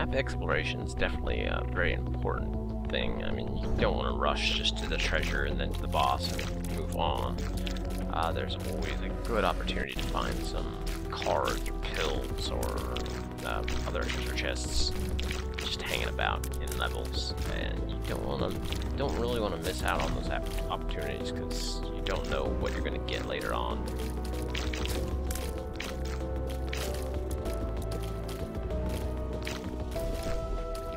map exploration is definitely a very important thing. I mean, you don't want to rush just to the treasure and then to the boss and move on. There's always a good opportunity to find some cards or pills or other treasure chests just hanging about in levels, and you don't really want to miss out on those opportunities because you don't know what you're going to get later on.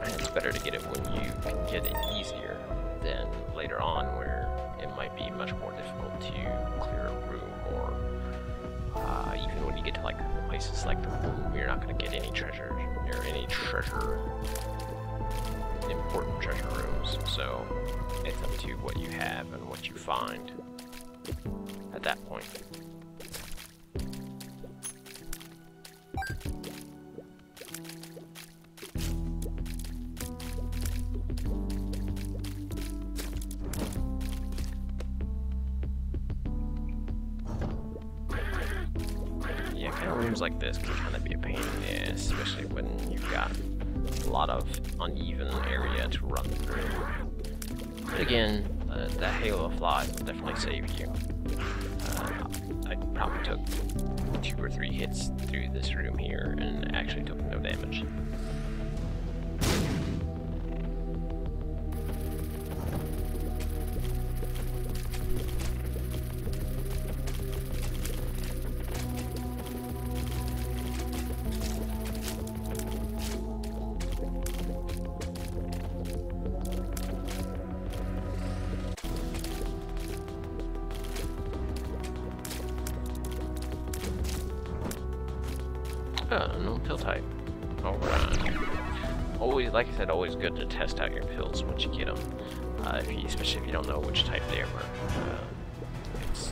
And it's better to get it when you can get it easier than later on where it might be much more difficult to clear a room, or even when you get to like places like the room, you're not going to get any treasure or any important treasure rooms. So it's up to what you have and what you find at that point. Rooms like this can kind of be a pain in the ass, especially when you've got a lot of uneven area to run through. But again, that Halo of Fly will definitely save you. I probably took 2 or 3 hits through this room here and actually took no damage. No pill type. Alright. Always, like I said, always good to test out your pills once you get them. Especially if you don't know which type they are. It's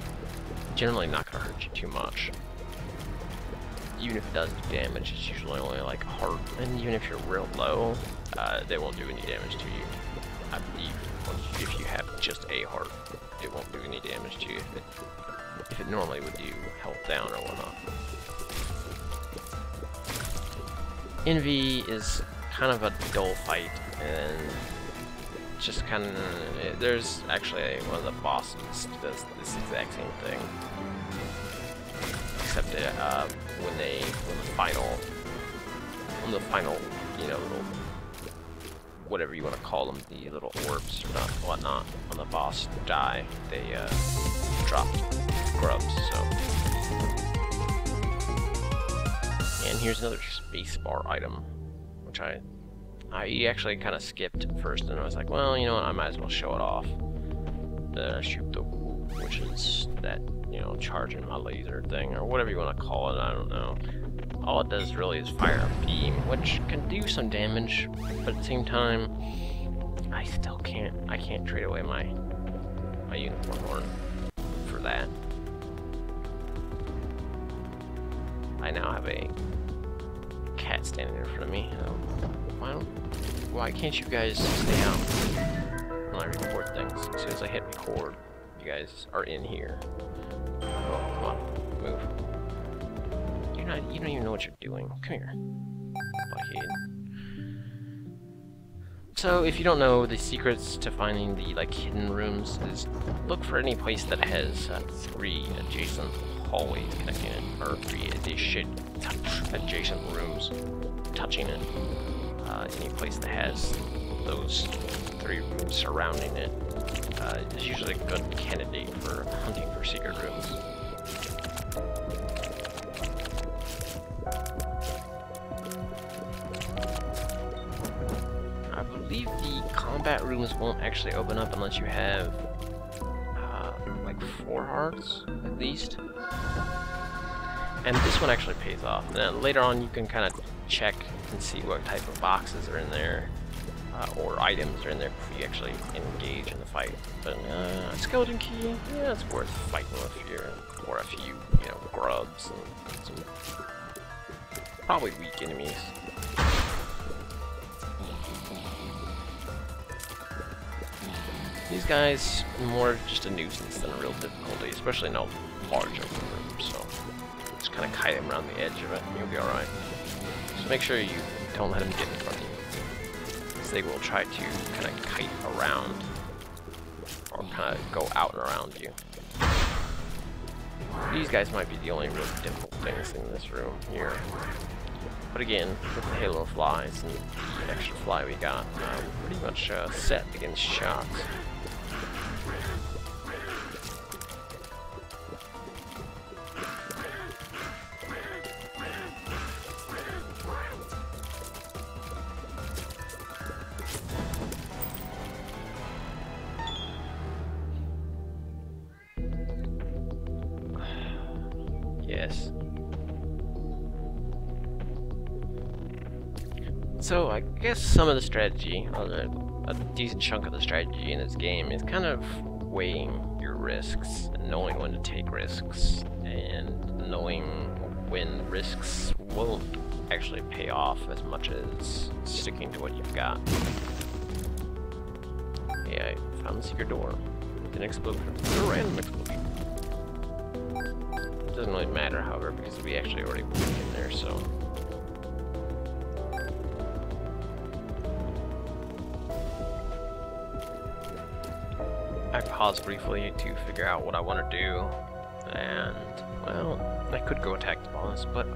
generally not going to hurt you too much. Even if it does damage, it's usually only like heart. And even if you're real low, they won't do any damage to you. I believe if you have just a heart, it won't do any damage to you. If it normally would do health down or whatnot. Envy is kind of a dull fight, and just kind of, there's actually one of the bosses does this exact same thing, except when the final, you know, little, whatever you want to call them, the little orbs or whatnot on the boss die, they drop grubs. So. And here's another spacebar item, which I actually kind of skipped first, and I was like, well, you know what, I might as well show it off. The sooo, which is that, you know, charging my laser thing, or whatever you want to call it, I don't know. All it does really is fire a beam, which can do some damage, but at the same time, I can't trade away my unicorn horn for that. I now have a cat standing in front of me. Why can't you guys stay out when I record things? As soon as I hit record, you guys are in here. Oh, come on, move. You don't even know what you're doing. Come here. So, if you don't know, the secrets to finding the like hidden rooms is look for any place that has 3 adjacent hallways connecting it, or 3 adjacent rooms touching it. Any place that has those 3 rooms surrounding it is usually a good candidate for hunting for secret rooms. I believe the combat rooms won't actually open up unless you have like 4 hearts at least. And this one actually pays off. And then later on, you can kind of check and see what type of boxes are in there, or items are in there before you actually engage in the fight. But skeleton key, yeah, it's worth fighting with here, or a few, you know, grubs and some probably weak enemies. These guys more just a nuisance than a real difficulty, especially in a large open room. So. Just kind of kite him around the edge of it, and you'll be alright. So make sure you don't let him get in front of you. because they will try to kind of kite around or kind of go out and around you. These guys might be the only really difficult things in this room here. But again, with the Halo flies and the extra fly we got, we're pretty much set against shots. Yes. So I guess some of the strategy, or a decent chunk of the strategy in this game, is kind of weighing your risks, and knowing when to take risks, and knowing when risks won't actually pay off as much as sticking to what you've got. Yeah, I found the secret door with an explosion. A random explosion. It doesn't really matter, however, because we actually already went in there, so. I paused briefly to figure out what I want to do, and, well, I could go attack the boss, but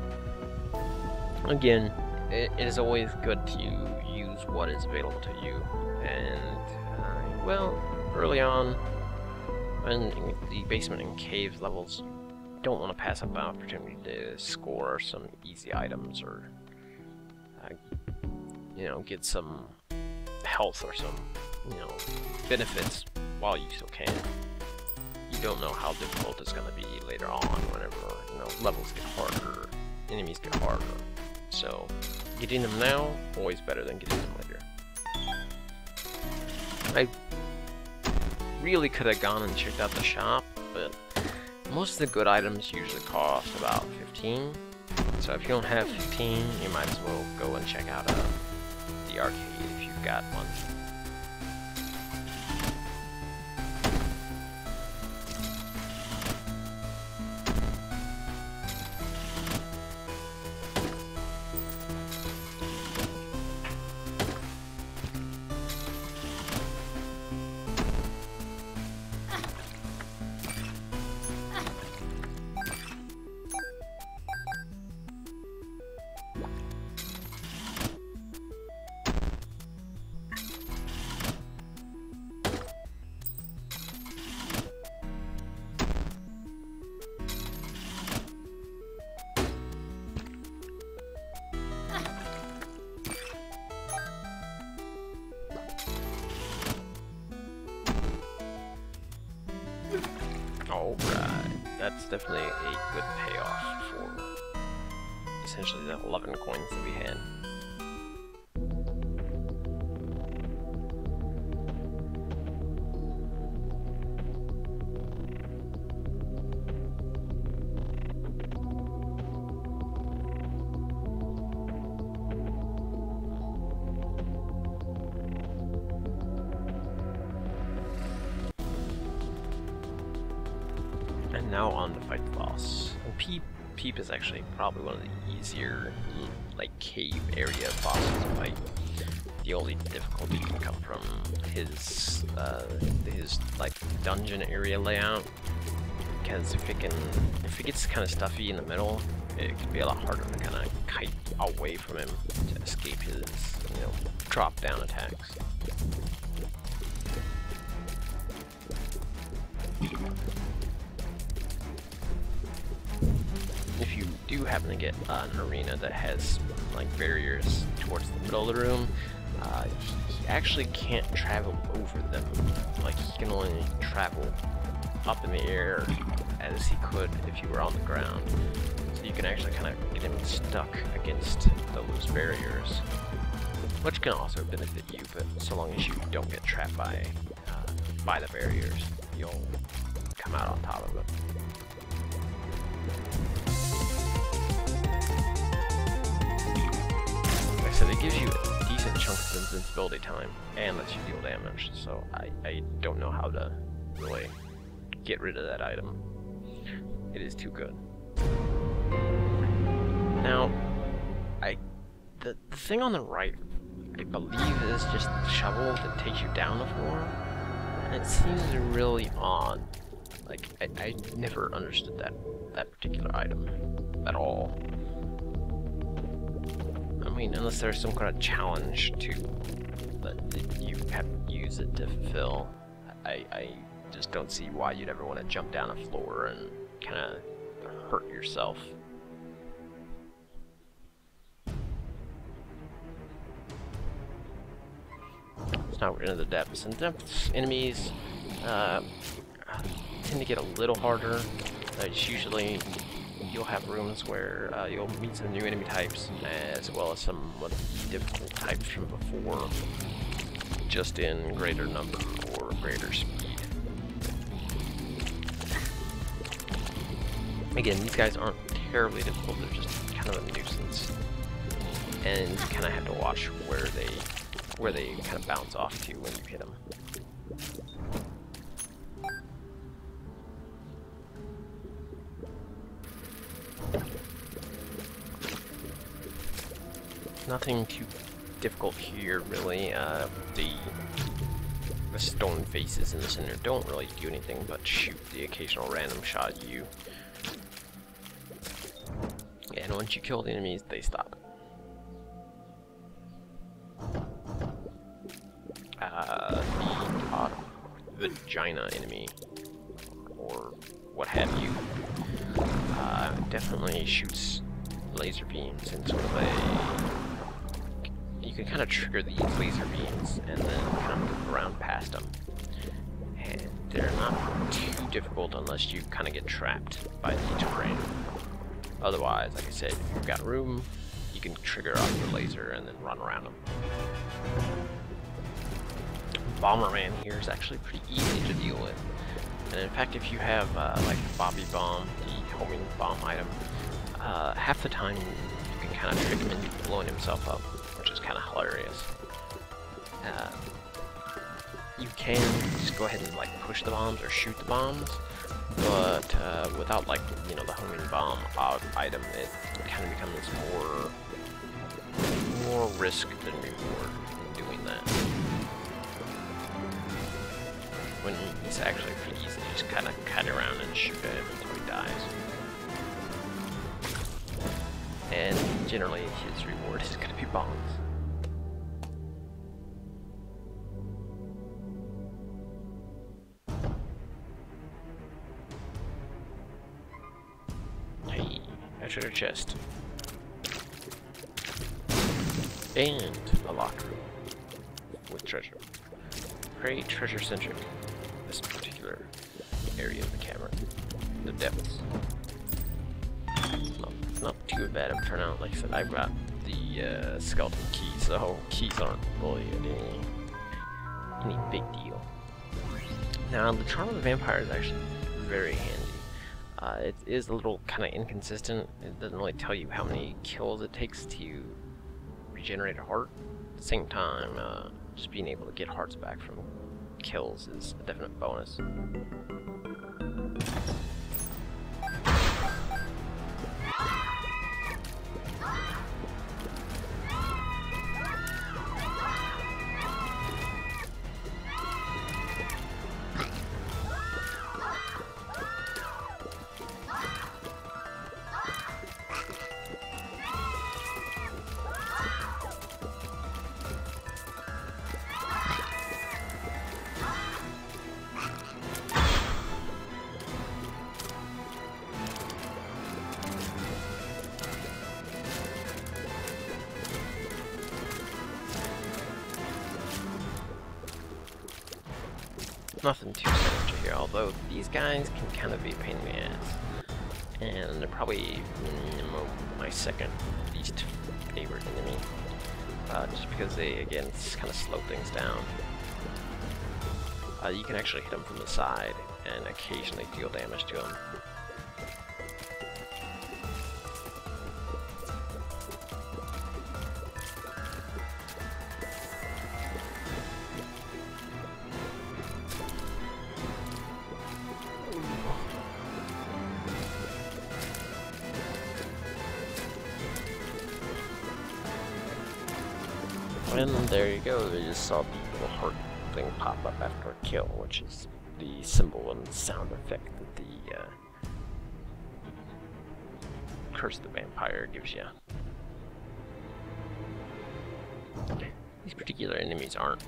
again, it is always good to use what is available to you, and, well, early on, in the basement and caves levels, you don't want to pass up an opportunity to score some easy items, or, you know, get some health or some, you know, benefits while you still can. You don't know how difficult it's going to be later on, whenever, you know, levels get harder, enemies get harder. So, getting them now, always better than getting them later. I really could have gone and checked out the shop, but most of the good items usually cost about 15. So if you don't have 15, you might as well go and check out the arcade if you've got one. Alright, that's definitely a good payoff for essentially the 11 coins that we had. And now on to fight the boss. And Peep is actually probably one of the easier, like, cave area bosses to fight. The only difficulty can come from his like dungeon area layout. Because if it gets kind of stuffy in the middle, it can be a lot harder to kind of kite away from him to escape his, you know, drop down attacks. If you do happen to get an arena that has like barriers towards the middle of the room, he actually can't travel over them. Like, he can only travel up in the air as he could if you were on the ground. So you can actually kind of get him stuck against those barriers, which can also benefit you, but so long as you don't get trapped by the barriers, you'll come out on top of it. Like I said, it gives you a decent chunk of invincibility time and lets you deal damage, so I don't know how to really get rid of that item. It is too good. Now, the thing on the right, I believe is just the shovel that takes you down the floor. And it seems really odd. Like, I never understood that particular item at all. I mean, unless there's some kind of challenge to that you have to use it to fulfill. I just don't see why you'd ever want to jump down a floor and kind of hurt yourself. So now we're into the depths. And depths enemies tend to get a little harder. It's usually you'll have rooms where you'll meet some new enemy types as well as some of the difficult types from before, just in greater number or greater speed. Again, these guys aren't terribly difficult, they're just kind of a nuisance. And you kind of have to watch where they kind of bounce off to when you hit them. Nothing too difficult here, really. The stone faces in the center don't really do anything but shoot the occasional random shot at you. And once you kill the enemies, they stop. The odd vagina enemy, or what have you, definitely shoots laser beams in sort of a... You can kind of trigger these laser beams and then kind of move around past them. And they're not too difficult unless you kind of get trapped by the terrain. Otherwise, like I said, if you've got room, you can trigger off the laser and then run around them. Bomberman here is actually pretty easy to deal with. And in fact, if you have like Bobby Bomb, the homing bomb item, half the time you can kind of trick him into blowing himself up, which is kind of hilarious. You can just go ahead and like push the bombs or shoot the bombs, but without like, you know, the homing bomb item, it kind of becomes more risk than reward in doing that. When it's actually pretty easy to just kind of cut around and shoot at him until he dies. And generally his reward is going to be bombs. Hey, a treasure chest. And a locker with treasure. Very treasure-centric, this particular area of the cavern. The depths. Not too bad of a turnout. Like I said, I've got the skeleton key, so keys aren't really any big deal. Now, the Charm of the Vampire is actually very handy. It is a little kind of inconsistent. It doesn't really tell you how many kills it takes to regenerate a heart. At the same time, just being able to get hearts back from kills is a definite bonus. Nothing too sinister here, although these guys can kind of be a pain in the ass. And they're probably my second least favorite enemy. Just because they, again, kind of slow things down. You can actually hit them from the side and occasionally deal damage to them. And there you go, you just saw the little heart thing pop up after a kill, which is the symbol and sound effect that the Curse of the Vampire gives you. These particular enemies aren't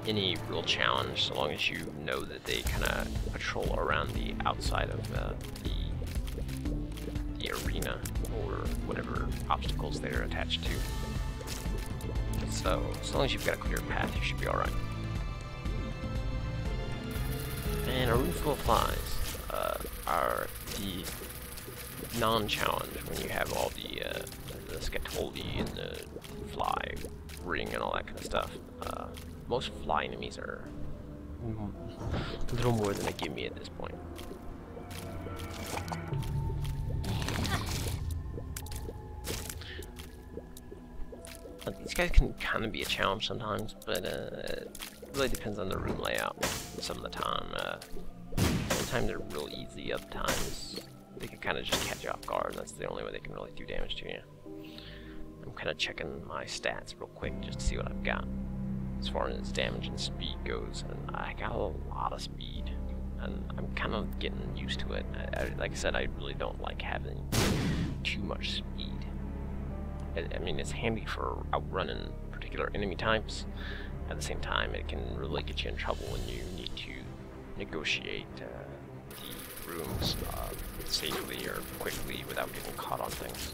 any real challenge so long as you know that they kind of patrol around the outside of the arena or whatever obstacles they're attached to. So, as long as you've got a clear path, you should be alright. And a room full of flies are the non-challenge when you have all the scatoli and the fly ring and all that kind of stuff. Most fly enemies are a little more than a gimme at this point. These guys can kind of be a challenge sometimes, but it really depends on the room layout some of the time. Sometimes they're real easy, other times they can kind of just catch you off guard. That's the only way they can really do damage to you. I'm kind of checking my stats real quick just to see what I've got as far as damage and speed goes, and I got a lot of speed, and I'm kind of getting used to it. Like I said, I really don't like having too much speed. I mean, it's handy for outrunning particular enemy types. At the same time, it can really get you in trouble when you need to negotiate the rooms safely or quickly without getting caught on things.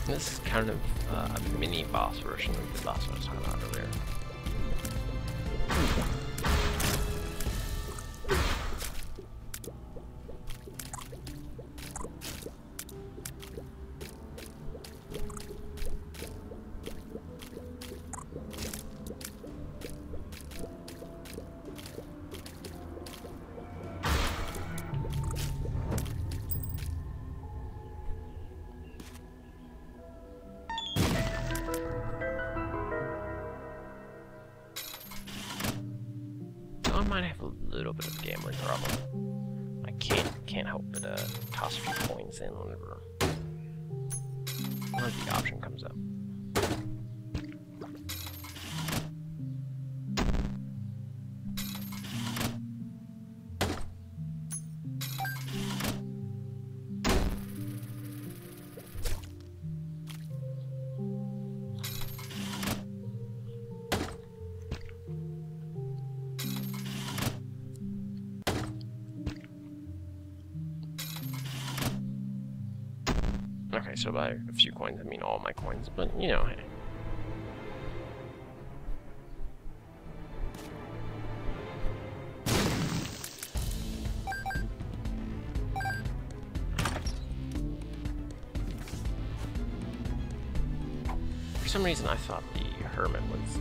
This is kind of a mini boss version of the boss I was talking about earlier. I might have a little bit of gambling problem. I can't help but toss a few coins in whenever the option comes up. Okay, so by a few coins, I mean all my coins, but you know, hey. For some reason, I thought the Hermit was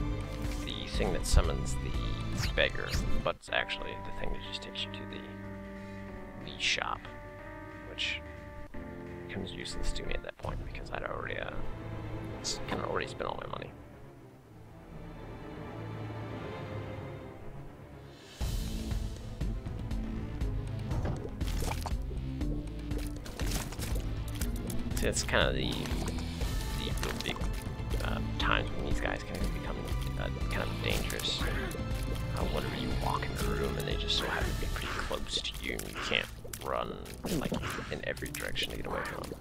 the thing that summons the beggar, but it's actually the thing that just takes you to the shop, which becomes useless to me at that point because I'd already kind of already spent all my money. See, it's kind of the real big times when these guys can become kind of dangerous. Whenever you walk in the room and they just so happen to be pretty close to you and you can't run like in every direction to get away from them.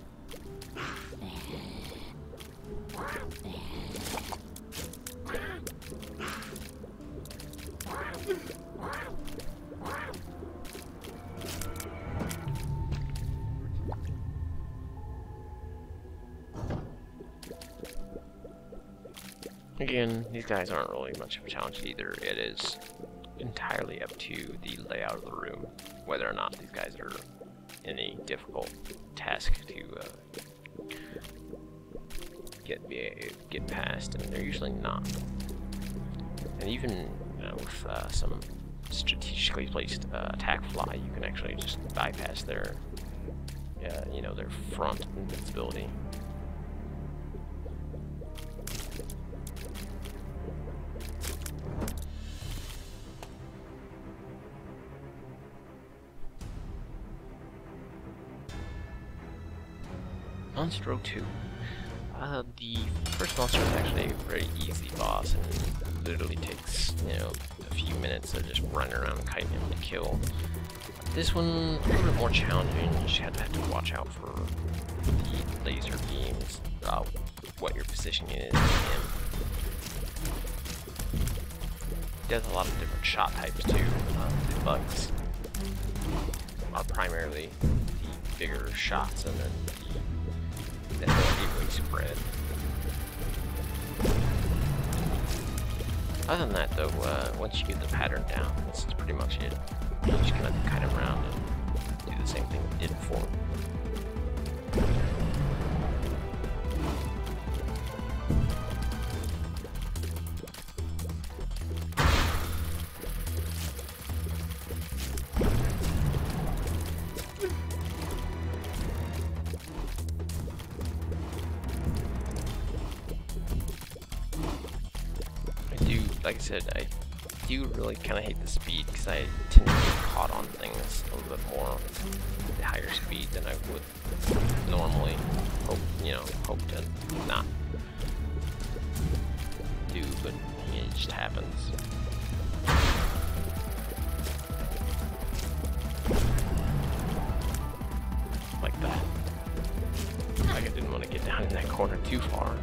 Again, these guys aren't really much of a challenge either. It is entirely up to the layout of the room, whether or not these guys are any difficult task to get past, and they're usually not. And even with some strategically placed attack fly, you can actually just bypass their, you know, their front invincibility. Monstro 2. The first monster is actually a very easy boss, and it literally takes, you know, a few minutes of just running around kiting him to kill. This one, a little bit more challenging. You just have to watch out for the laser beams, what your position is in him. He does a lot of different shot types too. The bugs are primarily the bigger shots, and then the evenly spread. Other than that, though, once you get the pattern down, this is pretty much it. You just kind of kite around and do the same thing we did before. Like I said, I do really kind of hate the speed because I tend to get caught on things a little bit more at a higher speed than I would normally hope to not do, but it just happens. Like that. Like I didn't want to get down in that corner too far.